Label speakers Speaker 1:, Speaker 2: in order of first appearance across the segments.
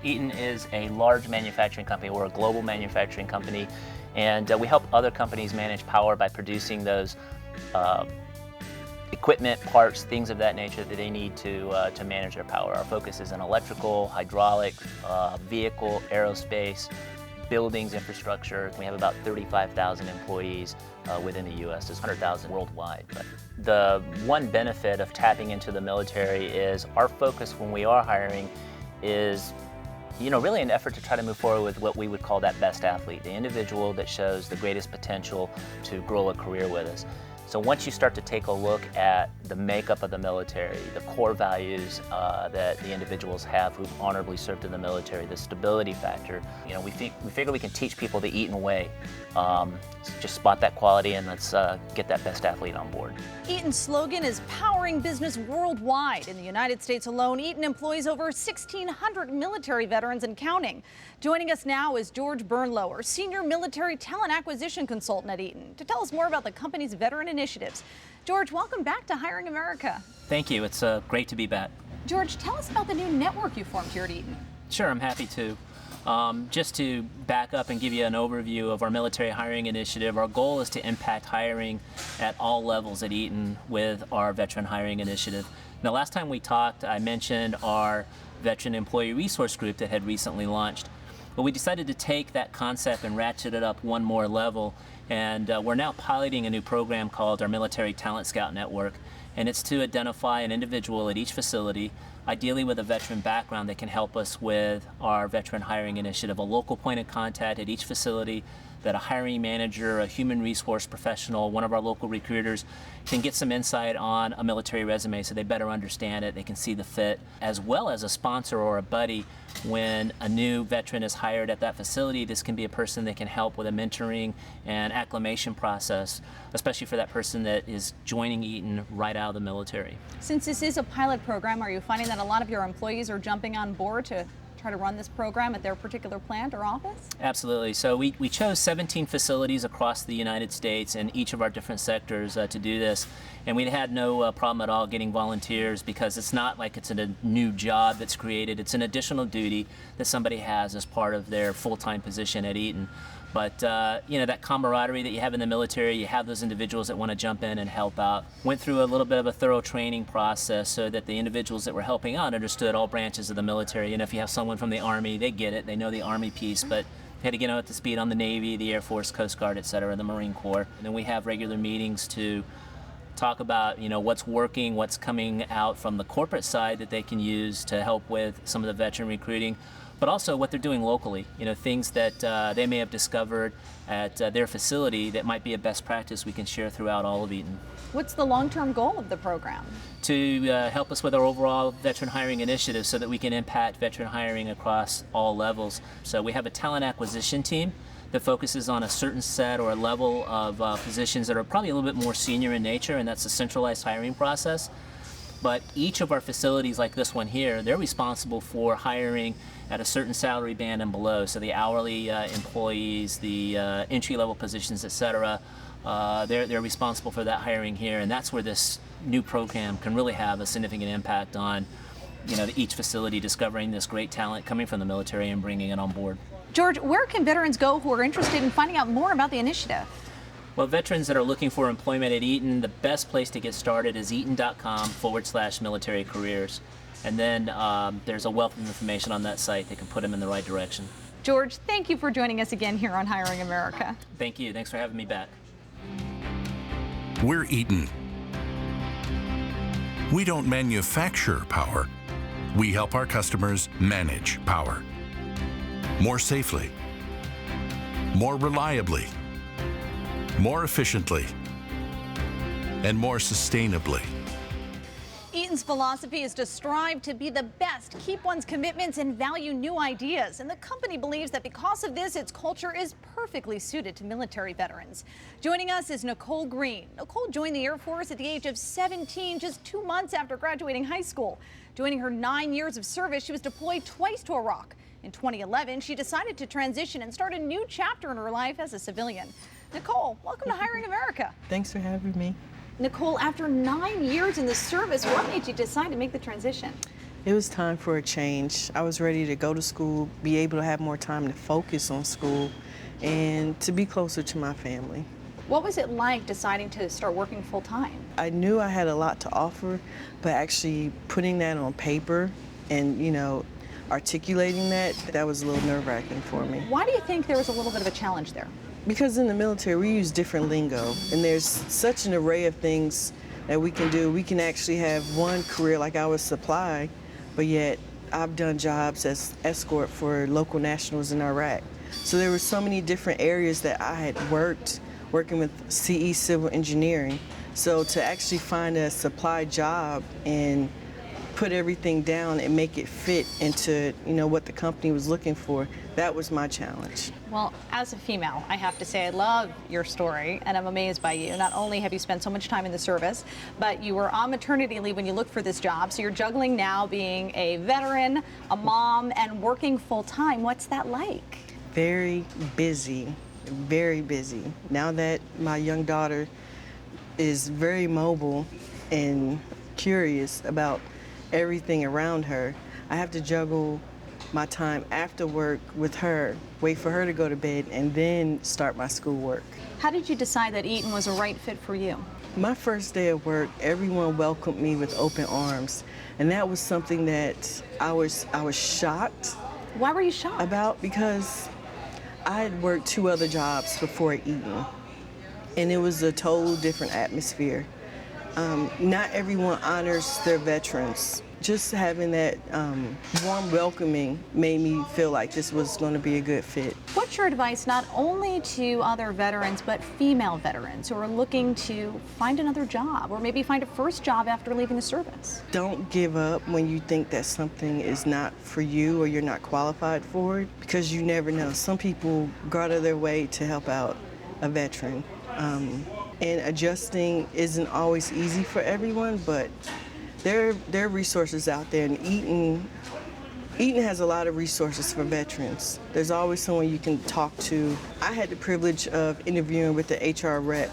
Speaker 1: Eaton is a large manufacturing company. We're a global manufacturing company, and we help other companies manage power by producing those equipment, parts, things of that nature that they need to manage their power. Our focus is in electrical, hydraulic, vehicle, aerospace, buildings, infrastructure. We have about 35,000 employees within the U.S. There's 100,000 worldwide. But the one benefit of tapping into the military is our focus when we are hiring is really an effort to try to move forward with what we would call that best athlete, the individual that shows the greatest potential to grow a career with us. So once you start to take a look at the makeup of the military, the core values that the individuals have who've honorably served in the military, the stability factor, we figure we can teach people the Eaton way. Just spot that quality and let's get that best athlete on board.
Speaker 2: Eaton's slogan is powering business worldwide. In the United States alone, Eaton employs over 1,600 military veterans and counting. Joining us now is George Bernloehr, Senior Military Talent Acquisition Consultant at Eaton, to tell us more about the company's veteran initiatives. George, welcome back to Hiring America.
Speaker 1: Thank you. It's great to be back.
Speaker 2: George, tell us about the new network you formed here at Eaton.
Speaker 1: Sure, I'm happy to. Just to back up and give you an overview of our military hiring initiative, our goal is to impact hiring at all levels at Eaton with our veteran hiring initiative. Now, last time we talked, I mentioned our veteran employee resource group that had recently launched. But we decided to take that concept and ratchet it up one more level, and we're now piloting a new program called our Military Talent Scout Network, and it's to identify an individual at each facility, ideally with a veteran background, that can help us with our veteran hiring initiative, a local point of contact at each facility that a hiring manager, a human resource professional, one of our local recruiters can get some insight on a military resume so they better understand it, they can see the fit, as well as a sponsor or a buddy. When a new veteran is hired at that facility, this can be a person that can help with a mentoring and acclimation process, especially for that person that is joining Eaton right out of the military.
Speaker 2: Since this is a pilot program, are you finding that a lot of your employees are jumping on board to try to run this program at their particular plant or office?
Speaker 1: Absolutely. So we chose 17 facilities across the United States in each of our different sectors to do this. And we had no problem at all getting volunteers, because it's not like it's a new job that's created. It's an additional duty that somebody has as part of their full-time position at Eaton. But that camaraderie that you have in the military, you have those individuals that want to jump in and help out. Went through a little bit of a thorough training process so that the individuals that were helping out understood all branches of the military. And if you have someone from the Army, they get it, they know the Army piece, but you had to get up to speed on the Navy, the Air Force, Coast Guard, et cetera, the Marine Corps. And then we have regular meetings to talk about what's working, what's coming out from the corporate side that they can use to help with some of the veteran recruiting, but also what they're doing locally, things that they may have discovered at their facility that might be a best practice we can share throughout all of Eaton.
Speaker 2: What's the long-term goal of the program?
Speaker 1: To help us with our overall veteran hiring initiative so that we can impact veteran hiring across all levels. So we have a talent acquisition team that focuses on a certain set or a level of positions that are probably a little bit more senior in nature, and that's a centralized hiring process. But each of our facilities, like this one here, they're responsible for hiring at a certain salary band and below. So the hourly employees, the entry-level positions, et cetera, they're responsible for that hiring here, and that's where this new program can really have a significant impact on each facility discovering this great talent coming from the military and bringing it on board.
Speaker 2: George, where can veterans go who are interested in finding out more about the initiative?
Speaker 1: Well, veterans that are looking for employment at Eaton, the best place to get started is eaton.com/military careers. And then there's a wealth of information on that site that can put them in the right direction.
Speaker 2: George, thank you for joining us again here on Hiring America.
Speaker 1: Thank you. Thanks for having me back.
Speaker 3: We're Eaton. We don't manufacture power. We help our customers manage power. More safely, more reliably, more efficiently, and more sustainably.
Speaker 2: Eaton's philosophy is to strive to be the best, keep one's commitments, and value new ideas. And the company believes that because of this, its culture is perfectly suited to military veterans. Joining us is Nicole Greene. Nicole joined the Air Force at the age of 17, just 2 months after graduating high school. During her 9 years of service, she was deployed twice to Iraq. In 2011, she decided to transition and start a new chapter in her life as a civilian. Nicole, welcome to Hiring America.
Speaker 4: Thanks for having me.
Speaker 2: Nicole, after 9 years in the service, what made you decide to make the transition?
Speaker 4: It was time for a change. I was ready to go to school, be able to have more time to focus on school, and to be closer to my family.
Speaker 2: What was it like deciding to start working full time?
Speaker 4: I knew I had a lot to offer, but actually putting that on paper and, articulating that was a little nerve-wracking for me.
Speaker 2: Why do you think there was a little bit of a challenge there?
Speaker 4: Because in the military, we use different lingo, and there's such an array of things that we can do. We can actually have one career, like I was supply, but yet I've done jobs as escort for local nationals in Iraq. So there were so many different areas that I had working with CE Civil Engineering. So to actually find a supply job and put everything down and make it fit into, what the company was looking for, that was my challenge.
Speaker 2: Well, as a female, I have to say I love your story, and I'm amazed by you. Not only have you spent so much time in the service, but you were on maternity leave when you looked for this job, so you're juggling now being a veteran, a mom, and working full time. What's that like?
Speaker 4: Very busy, very busy. Now that my young daughter is very mobile and curious about everything around her, I have to juggle my time after work with her, wait for her to go to bed, and then start my schoolwork.
Speaker 2: How did you decide that Eaton was a right fit for you?
Speaker 4: My first day of work, everyone welcomed me with open arms, and that was something that I was shocked.
Speaker 2: Why were you shocked?
Speaker 4: About, because I had worked 2 other jobs before Eaton, and it was a total different atmosphere. Not everyone honors their veterans. Just having that warm welcoming made me feel like this was going to be a good fit.
Speaker 2: What's your advice not only to other veterans, but female veterans who are looking to find another job or maybe find a first job after leaving the service?
Speaker 4: Don't give up when you think that something is not for you or you're not qualified for it, because you never know. Some people go out of their way to help out a veteran. And adjusting isn't always easy for everyone, but there are resources out there, and Eaton has a lot of resources for veterans. There's always someone you can talk to. I had the privilege of interviewing with the HR rep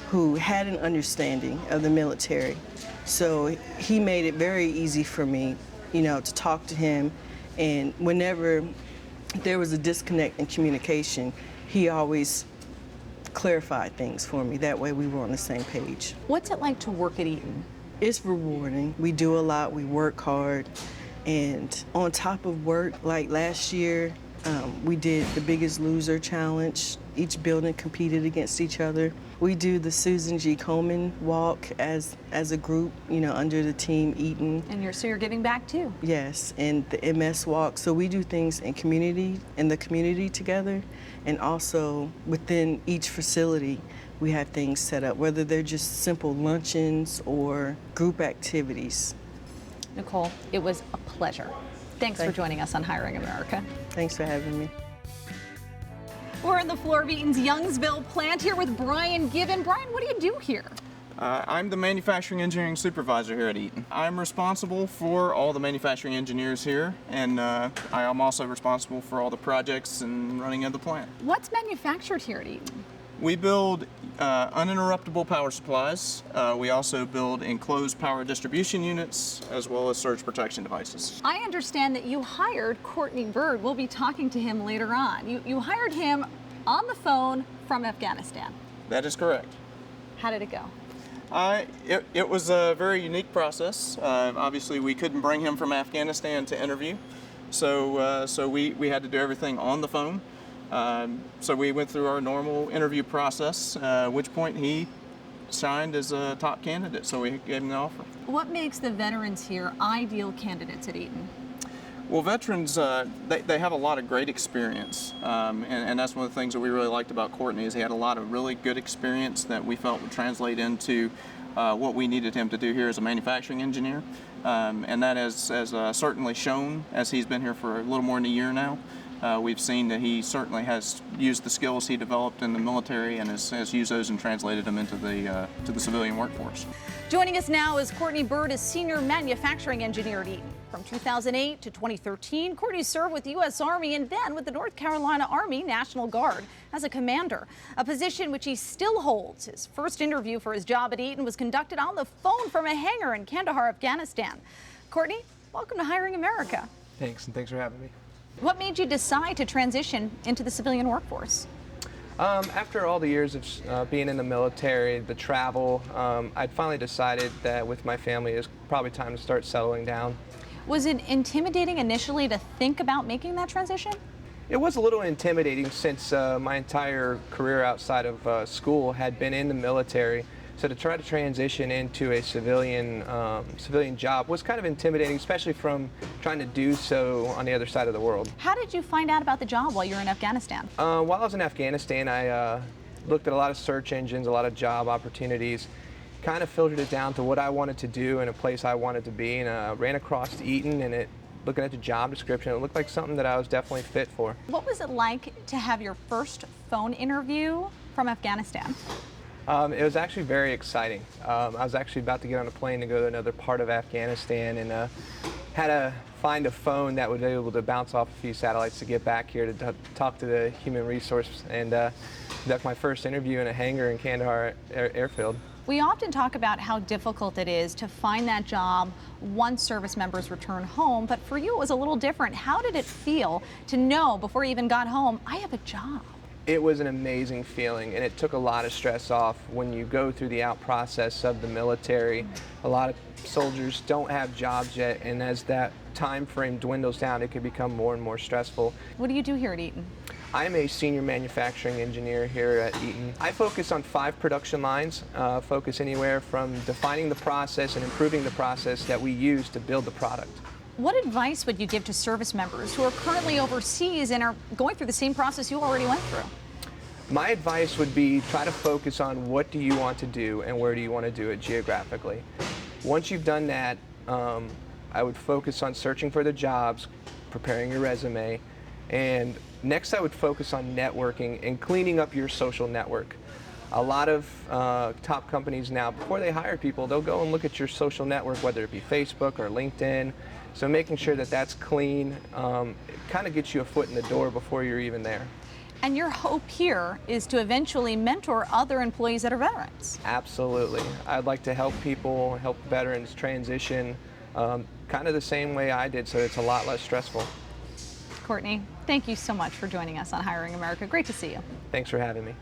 Speaker 4: who had an understanding of the military. So he made it very easy for me, to talk to him, and whenever there was a disconnect in communication, he always clarified things for me. That way we were on the same page.
Speaker 2: What's it like to work at Eaton?
Speaker 4: It's rewarding. We do a lot, we work hard, and on top of work, like last year, we did the Biggest Loser Challenge. Each building competed against each other. We do the Susan G. Komen walk as a group, under the team Eaton.
Speaker 2: And so you're giving back too?
Speaker 4: Yes, and the MS walk. So we do things in the community together, and also within each facility, we have things set up, whether they're just simple luncheons or group activities.
Speaker 2: Nicole, it was a pleasure. Thanks for joining us on Hiring America.
Speaker 4: Thanks for having me.
Speaker 2: We're on the floor of Eaton's Youngsville plant here with Brian Given. Brian, what do you do here?
Speaker 5: I'm the manufacturing engineering supervisor here at Eaton. I'm responsible for all the manufacturing engineers here, and I am also responsible for all the projects and running of the plant.
Speaker 2: What's manufactured here at Eaton?
Speaker 5: We build uninterruptible power supplies. We also build enclosed power distribution units, as well as surge protection devices.
Speaker 2: I understand that you hired Courtney Bird. We'll be talking to him later on. You hired him on the phone from Afghanistan.
Speaker 5: That is correct.
Speaker 2: How did it go?
Speaker 5: It was a very unique process. Obviously, we couldn't bring him from Afghanistan to interview, so we had to do everything on the phone. So we went through our normal interview process, at which point he signed as a top candidate, so we gave him the offer.
Speaker 2: What makes the veterans here ideal candidates at Eaton?
Speaker 5: Well, veterans, they have a lot of great experience, and that's one of the things that we really liked about Courtney, is he had a lot of really good experience that we felt would translate into what we needed him to do here as a manufacturing engineer, and that has certainly shown as he's been here for a little more than a year now. We've seen that he certainly has used the skills he developed in the military and has used those and translated them into to the civilian workforce.
Speaker 2: Joining us now is Courtney Bird, a senior manufacturing engineer at Eaton. From 2008 to 2013, Courtney served with the U.S. Army and then with the North Carolina Army National Guard as a commander, a position which he still holds. His first interview for his job at Eaton was conducted on the phone from a hangar in Kandahar, Afghanistan. Courtney, Welcome to Hiring America.
Speaker 6: Thanks, and thanks for having me.
Speaker 2: What made you decide to transition into the civilian workforce?
Speaker 6: After all the years of being in the military, the travel, I'd finally decided that with my family it's probably time to start settling down.
Speaker 2: Was it intimidating initially to think about making that transition?
Speaker 6: It was a little intimidating since my entire career outside of school had been in the military. So to try to transition into a civilian job was kind of intimidating, especially from trying to do so on the other side of the world.
Speaker 2: How did you find out about the job while you were in Afghanistan?
Speaker 6: While I was in Afghanistan, I looked at a lot of search engines, a lot of job opportunities, kind of filtered it down to what I wanted to do and a place I wanted to be, and ran across Eaton, and looking at the job description, it looked like something that I was definitely fit for.
Speaker 2: What was it like to have your first phone interview from Afghanistan?
Speaker 6: It was actually very exciting. I was actually about to get on a plane to go to another part of Afghanistan, and had to find a phone that would be able to bounce off a few satellites to get back here to talk to the human resource and conduct my first interview in a hangar in Kandahar airfield.
Speaker 2: We often talk about how difficult it is to find that job once service members return home, but for you it was a little different. How did it feel to know before you even got home, I have a job?
Speaker 6: It was an amazing feeling, and it took a lot of stress off when you go through the out process of the military. A lot of soldiers don't have jobs yet, and as that time frame dwindles down, it can become more and more stressful.
Speaker 2: What do you do here at Eaton?
Speaker 6: I'm a senior manufacturing engineer here at Eaton. I focus on 5 production lines, focus anywhere from defining the process and improving the process that we use to build the product.
Speaker 2: What advice would you give to service members who are currently overseas and are going through the same process you already went through?
Speaker 6: My advice would be try to focus on what do you want to do and where do you want to do it geographically. Once you've done that, I would focus on searching for the jobs, preparing your resume, and next I would focus on networking and cleaning up your social network. A lot of top companies now, before they hire people, they'll go and look at your social network, whether it be Facebook or LinkedIn. So making sure that that's clean, it kind of gets you a foot in the door before you're even there.
Speaker 2: And your hope here is to eventually mentor other employees that are veterans.
Speaker 6: Absolutely. I'd like to help people, help veterans transition kind of the same way I did, so it's a lot less stressful.
Speaker 2: Courtney, thank you so much for joining us on Hiring America. Great to see you.
Speaker 6: Thanks for having me.